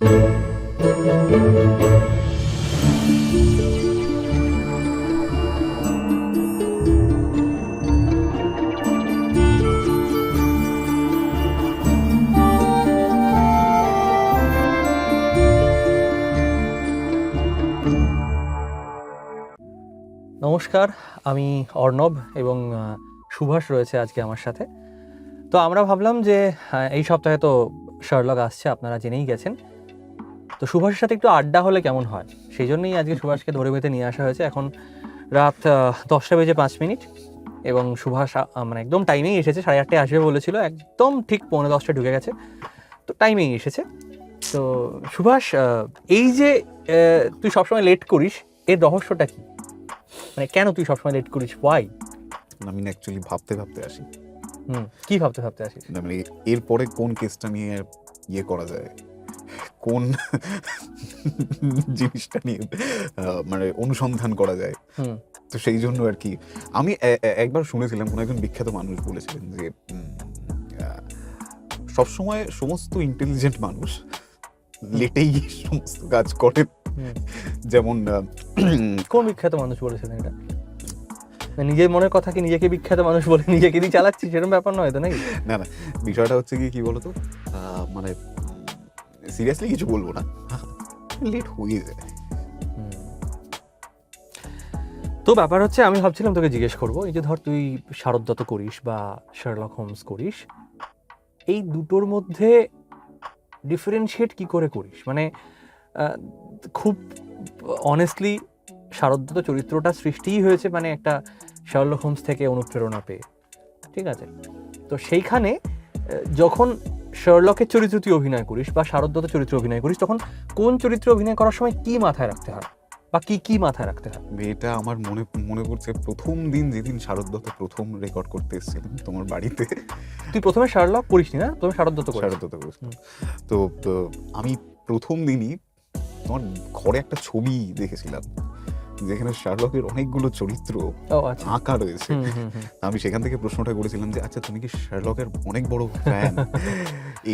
নমস্কার, আমি অর্ণব এবং সুভাষ রয়েছে আজকে আমার সাথে। তো আমরা ভাবলাম যে এই সপ্তাহে তো শার্লক আসছে, আপনারা জেনেই গেছেন। তো সুভাষের সাথে একটু আড্ডা হলে কেমন হয়, সেই জন্যই আজকে সুভাষকে ধরে বেঁধে নিয়ে আসা হয়েছে। এখন রাত 10:05 এবং সুভাষ মানে একদম টাইমেই এসেছে। 8:30 আসবে বলেছিল, একদম ঠিক 9:45 ঢুকে গেছে, তো টাইমেই এসেছে। তো সুভাষ, এই যে তুই সবসময় লেট করিস, এর রহস্যটা কি? মানে কেন তুই সবসময় লেট করিস? ওয়াই? আমি অ্যাকচুয়ালি ভাবতে আসি। কি ভাবতে আসিস? মানে এরপরে কোন কেসটা নিয়ে ইয়ে করা যায়, কোন জিনিসটা নিয়ে মানে অনুসন্ধান করা যায়। তো সেই জন্য আর কি আমি একবার শুনেছিলাম, কোনো একজন বিখ্যাত মানুষ বলেছিলেন যে সবসময় সমস্ত ইন্টেলিজেন্ট মানুষ লেটেই সমস্ত কাজ করে। যেমন কোন বিখ্যাত মানুষ বলেছিলেন এটা? নিজের মনের কথা কি নিজেকে বিখ্যাত মানুষ বলে নিজেকে দিয়ে চালাচ্ছি, সেরকম ব্যাপার নয় তো নাকি? না, বিষয়টা হচ্ছে কি বলতো, মানে সিরিয়াসলি কিছু বলবো না, লেট হয়ে যায়। তো ব্যাপার হচ্ছে, আমি ভাবছিলাম তোকে জিজ্ঞেস করবো, এই যে ধর তুই শারদ দত্ত করিস বা শার্লক হোমস করিস, এই দুটোর মধ্যে ডিফারেন্সিয়েট কি করে করিস? মানে খুব অনেস্টলি শারদ দত্ত চরিত্রটা সৃষ্টিই হয়েছে মানে একটা শার্লক হোমস থেকে অনুপ্রেরণা পেয়ে, ঠিক আছে? তো সেইখানে যখন শার্লকের চরিত্র তুই অভিনয় করিস বা শারদ দত্ত চরিত্র অভিনয় করিস, তখন কোন চরিত্র অভিনয় করার সময় কি মাথায় রাখতে হয় বা কি মাথায় রাখতে হয়? এটা আমার মনে পড়ছে প্রথম দিন যেদিন শারদ দত্ত প্রথম রেকর্ড করতে এসেছিলাম তোমার বাড়িতে। তুই প্রথমে শার্লক করিসনি না, তুমি শারদ দত্ত করিস? শারদ দত্ত করেছিলাম। তো আমি প্রথম দিনই তোমার ঘরে একটা ছবি দেখেছিলাম যেখানে শার্লকের অনেকগুলো চরিত্র আঁকা রয়েছে। আমি সেখান থেকে প্রশ্নটা করেছিলাম যে আচ্ছা, তুমি কি শার্লকের অনেক বড় ফ্যান?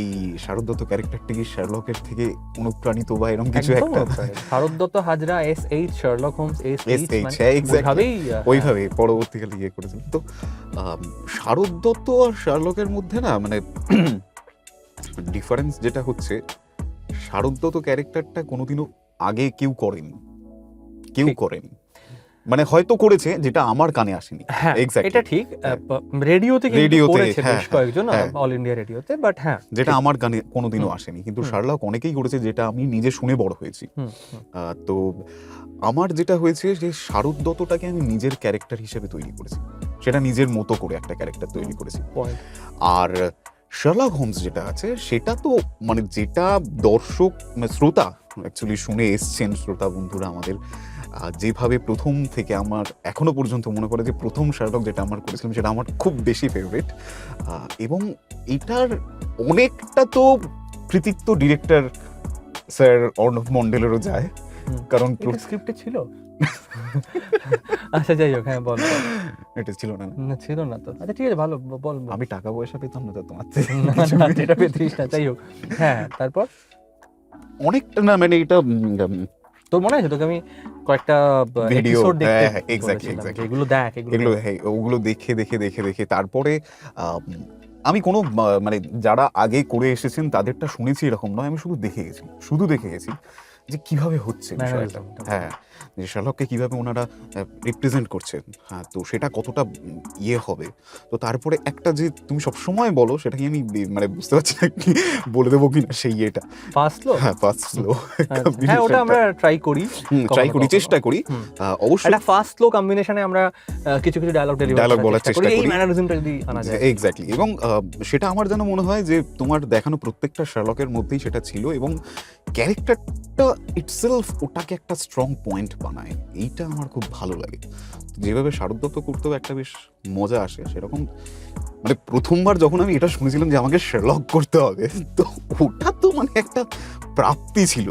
এই শারদ দত্ত ক্যারেক্টারটি কি শার্লকের থেকে অনুপ্রাণিত বা এরকম কিছু একটা? Sharad Dutta Hazra SH, Sherlock Holmes SH, ওইভাবে পরবর্তীকালে ইয়ে করেছিল। তো শারদ দত্ত আর শার্লকের মধ্যে না মানে ডিফারেন্স যেটা হচ্ছে, শারদ দত্ত ক্যারেক্টারটা কোনোদিনও আগে কেউ করেনি, মানে হয়তো করেছে যেটা আমার কানে আসেনি। এটা ঠিক, রেডিওতে করেছে বেশ কয়েকজন, অল ইন্ডিয়া রেডিওতে, বাট হ্যাঁ যেটা আমার কানে কোনোদিনও আসেনি। কিন্তু শার্লক অনেকেই করেছে যেটা আমি নিজে শুনে বড় হয়েছি। তো আমার যেটা হয়েছে যে শারদ দত্তটাকে আমি নিজের ক্যারেক্টার হিসেবে তৈরি করেছি, সেটা নিজের মতো করে একটা ক্যারেক্টার তৈরি করেছি। আর শার্লক হোমস যেটা আছে সেটা তো মানে যেটা দর্শক শ্রোতা অ্যাকচুয়ালি শুনে এসছেন, শ্রোতা বন্ধুরা আমাদের, যেভাবে প্রথম থেকে আমার এখনো পর্যন্ত মনে পড়ে যে প্রথম শার্লক যেটা আমার করেছিলাম সেটা আমার খুব বেশি ফেভারিট। এবং এটার অনেকটা তো কৃতিত্ব ডিরেক্টর স্যার অর্ণব মন্ডলেরও যায়, কারণ স্ক্রিপ্টে ছিল। আচ্ছা যাই হোক, হ্যাঁ বল। এটা ছিল না তো আচ্ছা ঠিক আছে, ভালো বল। আমি টাকা পয়সা পেতাম না তো তোমার যেটা পেতিস না, যাই হোক। হ্যাঁ, তারপর অনেকটা না মানে এটা তোর মনে আছে তোকে আমি কয়েকটা ভিডিও এগুলো ওগুলো দেখে তারপরে আমি কোনো মানে যারা আগে করে এসেছেন তাদেরটা শুনেছি এরকম নয়, আমি শুধু দেখে গেছি যে কিভাবে হচ্ছে বিষয়টা। হ্যাঁ, যে শার্লককে কিভাবে ওনারা রিপ্রেজেন্ট করছেন, হ্যাঁ, তো সেটা কতটা ইয়ে হবে। তো তারপরে একটা যে তুমি সবসময় বলো, সেটাকে আমি মানে বুঝতে পারছি না কি বলে দেবো কিনা, সেই এটা ফাস্ট স্লো। হ্যাঁ, ওটা আমরা ট্রাই করি, চেষ্টা করি। অবশ্যই একটা ফাস্ট স্লো কম্বিনেশনে আমরা কিছু ডায়লগ বলার চেষ্টা করি, এই ম্যানারিজমটা যদি আনা যায়। এক্স্যাক্টলি। এবং সেটা আমার যেন মনে হয় যে তোমার দেখানো প্রত্যেকটা শার্লকের মধ্যেই সেটা ছিল, এবং ক্যারেক্টারটা ইটসেলফ ওটাকে একটা স্ট্রং পয়েন্ট বানায়। এইটা আমার খুব ভালো লাগে। যেভাবে শারদ দত্ত করতেও একটা বেশ মজা আসে, সেরকম মানে প্রথমবার যখন আমি এটা শুনেছিলাম যে আমাকে শার্লক করতে হবে, তো ওটা তো মানে একটা প্রাপ্তি ছিল।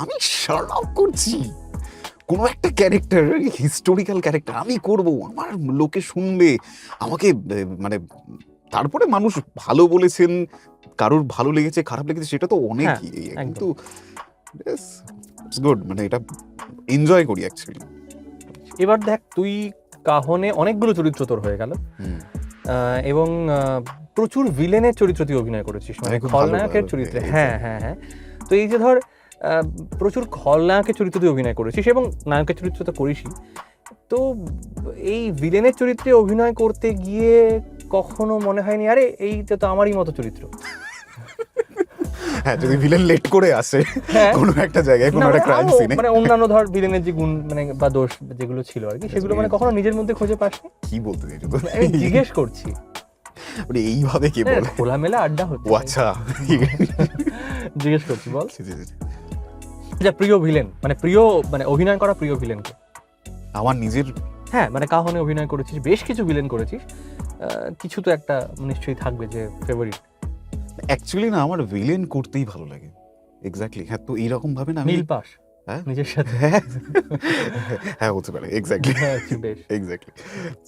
আমি শার্লক করছি, কোনো একটা ক্যারেক্টার, হিস্টোরিক্যাল ক্যারেক্টার আমি করব, আমার লোকে শুনবে, আমাকে মানে তারপরে মানুষ ভালো বলেছেন, কারোর ভালো লেগেছে খারাপ লেগেছে সেটা তো অনেকই, কিন্তু ইটস গুড, মানে এটা এনজয় করি অ্যাকচুয়ালি। এবার দেখ, তুই কাহনে অনেকগুলো চরিত্র তোর হয়ে গেল, এবং প্রচুর ভিলেনের চরিত্র তুই অভিনয় করেছিস, মানে খলনায়কের চরিত্রে। হ্যাঁ হ্যাঁ হ্যাঁ। তো এই যে ধর প্রচুর খলনায়কের চরিত্র তুই অভিনয় করেছিস এবং নায়কের চরিত্র তো করিসই, তো এই ভিলেনের চরিত্রে অভিনয় করতে গিয়ে কখনো মনে হয়নি আরে এইটা তো আমারই মতো চরিত্র? হ্যাঁ, যদি ভিলেন লেট করে আসে কোনো একটা জায়গায়, কোনো একটা ক্রাইম সিনে, মানে অন্যান্য ধর ভিলেনের যে গুণ মানে বা দোষ যেগুলো ছিল আর কি, সেগুলো মানে কখনো নিজের মধ্যে খুঁজে পাসনি? কি বলতে চাইছো? আমি জিজ্ঞেস করছি, মানে এইভাবে কে বলে? খোলামেলা আড্ডা হচ্ছে। ও আচ্ছা, জিজ্ঞেস করছি, বল। যা প্রিয় ভিলেন, মানে প্রিয়, মানে অভিনয় করা প্রিয় ভিলেনকে? আমার নিজের, হ্যাঁ মানে কাহনে অভিনয় করেছিস, বেশ কিছু ভিলেন করেছিস, কিছু তো একটা নিশ্চয়ই থাকবে যে ফেভারিট। অ্যাকচুয়ালি না আমার ভিলেন করতেই ভালো লাগে। এক্স্যাক্টলি, হ্যাঁ। তো এইরকম ভাবে না নীল পাস নিজের সাথে, হ্যাঁ হতে পারে, এক্স্যাক্টলি এক্স্যাক্টলি।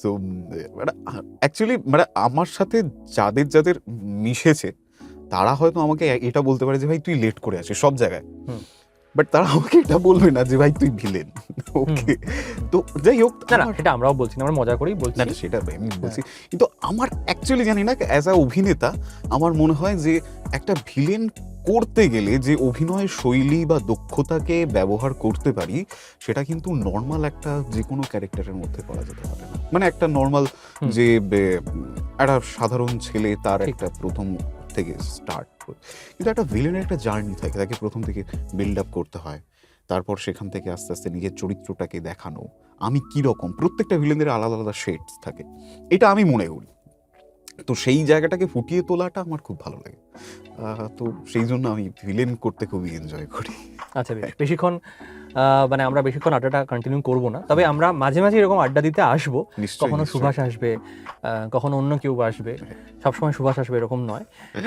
সো অ্যাকচুয়ালি মানে আমার সাথে যাদের যাদের মিশেছে তারা হয়তো আমাকে এটা বলতে পারে যে ভাই তুই লেট করে আসিস সব জায়গায়, বাট তারা আমাকে এটা বলবে না যে ভাই তুই ভিলেন। ওকে, তো যাই হোক, না সেটা আমরাও বলছি না, আমরা মজা করেই বলছি, না সেটা আমি বলছি। কিন্তু আমার অ্যাকচুয়ালি জানি না, অ্যাজ আ অভিনেতা আমার মনে হয় যে একটা ভিলেন করতে গেলে যে অভিনয় শৈলী বা দক্ষতাকে ব্যবহার করতে পারি, সেটা কিন্তু নর্মাল একটা যে কোনো ক্যারেক্টারের মধ্যে করা যেতে পারে না। মানে একটা নর্মাল যে একটা সাধারণ ছেলে, তার একটা প্রথম থেকে স্টার্ট, কিন্তু একটা ভিলেনের একটা জার্নি থাকে, তাকে প্রথম থেকে বিল্ড আপ করতে হয়, তারপর সেখান থেকে আস্তে আস্তে নিজের চরিত্রটাকে দেখানো, আমি কি রকম, প্রত্যেকটা ভিলেনদের আলাদা আলাদা শেডস থাকে, এটা আমি মনে করি। তো সেই জায়গাটাকে ফুটিয়ে তোলাটা আমার খুব ভালো লাগে, তো সেই জন্য আমি ভিলেন করতে খুবই এনজয় করি। আচ্ছা, বেশিক্ষণ মানে আমরা বেশিক্ষণ আড্ডাটা কন্টিনিউ করবো না, তবে আমরা মাঝে মাঝে এরকম আড্ডা দিতে আসবো। কখনো সুভাষ আসবে, কখনো অন্য কেউ আসবে, সবসময় সুভাষ আসবে এরকম নয়।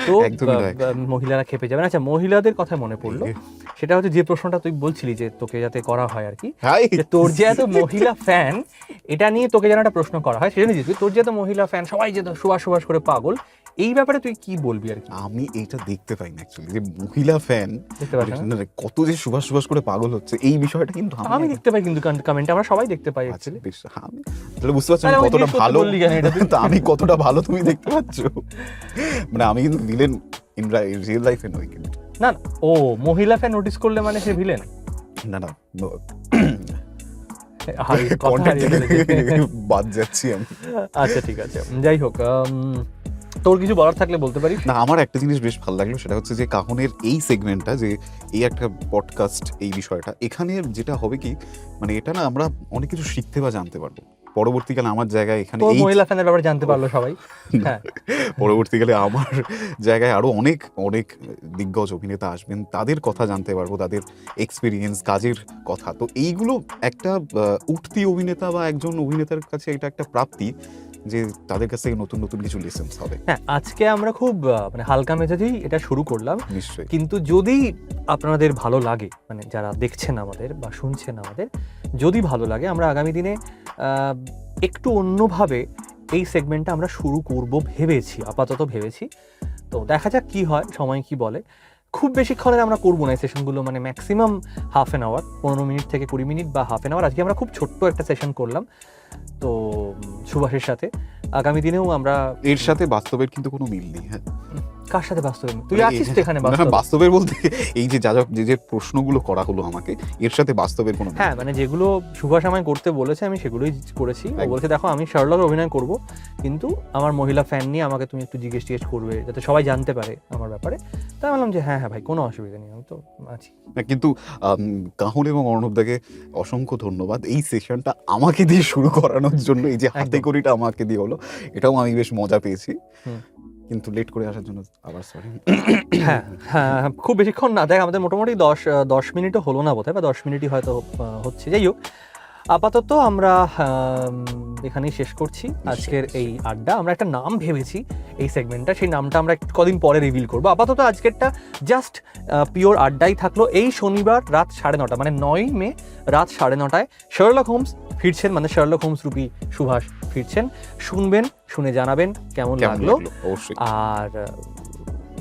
তো মহিলারা খেপে যাবে না। আচ্ছা, মহিলাদের কথা মনে পড়লো, সেটা হচ্ছে যে প্রশ্নটা তুই বলছিলি যে তোকে যাতে করা হয় আর কি, তোর যে এত মহিলা ফ্যান, এটা নিয়ে তোকে যেন একটা প্রশ্ন করা হয়, সেটা নিয়ে তোর যে এত মহিলা ফ্যান, সবাই যে সুভাষ সুভাষ করে পাগল, এই ব্যাপারে তুই কি বলবি আর কি? আমি এইটা দেখতে পাই না অ্যাকচুয়ালি, যে মহিলা ফ্যান কত যে সুভাষ সুভাষ করে পাগল হচ্ছে, এই বিষয়টা কিন্তু আমি দেখতে পাই, কিন্তু কমেন্টে আমরা সবাই দেখতে পাই অ্যাকচুয়ালি। আমি তাহলে বুঝতে পারছি আমি কতটা ভালো, তো আমি কতটা ভালো তুমি দেখতে পাচ্ছ। মানে আমি কিন্তু ভিলেন ইন রিয়েল লাইফে নই কিন্তু। না ও মহিলা ফ্যান নোটিস করলে মানে সে ভিলেন না, না বাদ যাচ্ছি আমি। আচ্ছা ঠিক আছে, যাই হোক, তোর কিছু বলার থাকলে বলতে পারিস। না, আমার একটা জিনিস বেশ ভালো লাগলো, সেটা হচ্ছে যে কাহনের এই সেগমেন্টটা, যে এই একটা পডকাস্ট, এই বিষয়টা এখানে যেটা হবে কি, মানে এটা না আমরা অনেক কিছু শিখতে বা জানতে পারবো পরবর্তীকালে। আমার জায়গায় এখানে এই মহিলা ফ্যানের ব্যাপারে জানতে পারলো সবাই। হ্যাঁ, পরবর্তীকালে আমার জায়গায় আরো অনেক অনেক দিগ্গজ অভিনেতা আসবেন, তাদের কথা জানতে পারবো, তাদের এক্সপিরিয়েন্স, কাজের কথা। তো এইগুলো একটা উঠতি অভিনেতা বা একজন অভিনেতার কাছে এটা একটা প্রাপ্তি, যে তাদের কাছ থেকে নতুন নতুন কিছু লেসেন্স হবে। হ্যাঁ, আজকে আমরা খুব মানে হালকা মেজাজেই এটা শুরু করলাম নিশ্চয়ই, কিন্তু যদি আপনাদের ভালো লাগে, মানে যারা দেখছেন আমাদের বা শুনছেন আমাদের, যদি ভালো লাগে, আমরা আগামী দিনে একটু অন্যভাবে এই সেগমেন্টটা আমরা শুরু করব ভেবেছি, আপাতত ভেবেছি। তো দেখা যাক কি হয়, সময় কি বলে। খুব বেশিক্ষণের আমরা করবো না এই সেশনগুলো, মানে maximum half an hour, 15 minute থেকে 20 মিনিট বা হাফ অ্যান আওয়ার। আজকে আমরা খুব ছোট্ট একটা সেশন করলাম তো সুভাষের সাথে। আগামী দিনেও আমরা, এর সাথে বাস্তবের কিন্তু কোনো মিল নেই। হ্যাঁ, কার সাথে বাস্তবে? তুই আছিস তো এখানে। বাস্তবের বলতে এই যে যে প্রশ্নগুলো করা হলো আমাকে, এর সাথে বাস্তবের কোনো, হ্যাঁ মানে যেগুলো সুভাষ আমায় করতে বলেছে আমি সেগুলোই করেছি। ও বলছে দেখো আমি শার্লকে অভিনয় করব, কিন্তু আমার মহিলা ফ্যান নিয়ে আমাকে তুমি একটু জিজ্ঞেস করবে যাতে সবাই জানতে পারে আমার ব্যাপারে। তাই বললাম যে হ্যাঁ হ্যাঁ ভাই, কোনো অসুবিধা নেই, আমি তো আছি। কিন্তু কাহন এবং অর্ণবদাকে অসংখ্য ধন্যবাদ এই সেশনটা আমাকে দিয়ে শুরু করানোর জন্য। এই যে হাতে করিটা আমাকে দিয়ে হলো, এটাও আমি বেশ মজা পেয়েছি, কিন্তু লেট করে আসার জন্য আবার সরি। হ্যাঁ হ্যাঁ, খুব বেশিক্ষণ না, দেখ আমাদের মোটামুটি 10 মিনিটও হলো না বোধহয়, বা 10 মিনিটই হয়তো হচ্ছে। যাই হোক, আপাতত আমরা এখানেই শেষ করছি আজকের এই আড্ডা। আমরা একটা নাম ভেবেছি এই সেগমেন্টটা, সেই নামটা আমরা কদিন পরে রিভিল করবো। আপাতত আজকেরটা জাস্ট পিওর আড্ডাই থাকলো। এই শনিবার রাত 9:30, মানে 9 মে রাত 9:30 শার্লক হোমস ফিরছেন, মানে শার্লক হোমস রূপী সুভাষ ফিরছেন। শুনবেন, শুনে জানাবেন কেমন লাগলো। অবশ্যই। আর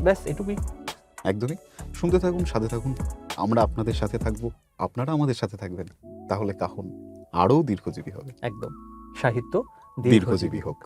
ব্যাস এটুকুই। একদমই, শুনতে থাকুন, সাথে থাকুন, আমরা আপনাদের সাথে থাকবো, আপনারা আমাদের সাথে থাকবেন, তাহলে কাহন আরও দীর্ঘজীবী হবে। একদম, সাহিত্য দীর্ঘজীবী হোক।